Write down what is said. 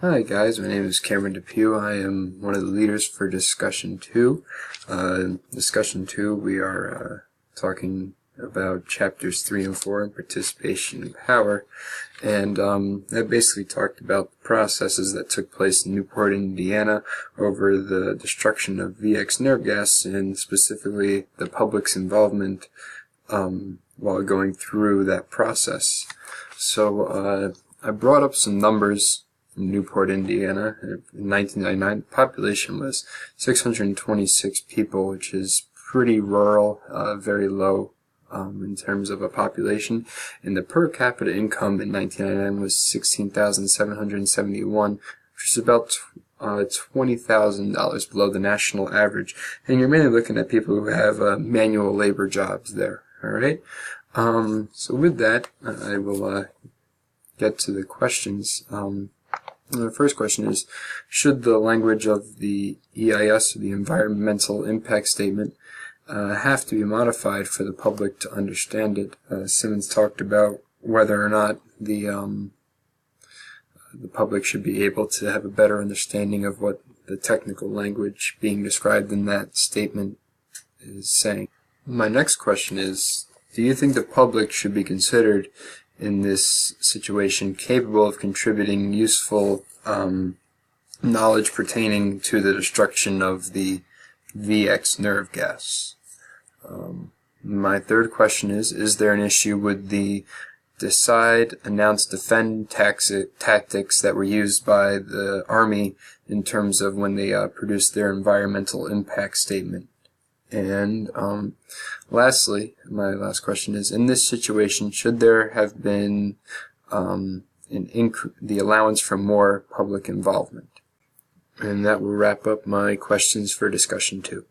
Hi guys, my name is Cameron Depew. I am one of the leaders for Discussion 2. Discussion 2, we are talking about chapters 3 and 4 in participation and power. And that basically talked about the processes that took place in Newport, Indiana over the destruction of VX nerve gas and specifically the public's involvement while going through that process. So I brought up some numbers from Newport, Indiana. In 1999, the population was 626 people, which is pretty rural, very low in terms of a population. And the per capita income in 1999 was $16,771, which is about $20,000 below the national average. And you're mainly looking at people who have manual labor jobs there. All right. So with that, I will get to the questions. The first question is, should the language of the EIS, or the Environmental Impact Statement, have to be modified for the public to understand it? Simmons talked about whether or not the public should be able to have a better understanding of what the technical language being described in that statement is saying. My next question is, do you think the public should be considered in this situation capable of contributing useful knowledge pertaining to the destruction of the VX nerve gas? My third question is there an issue with the decide, announce, defend tactics that were used by the Army in terms of when they produced their environmental impact statement? And lastly, my last question is, in this situation, should there have been the allowance for more public involvement? And that will wrap up my questions for discussion 2.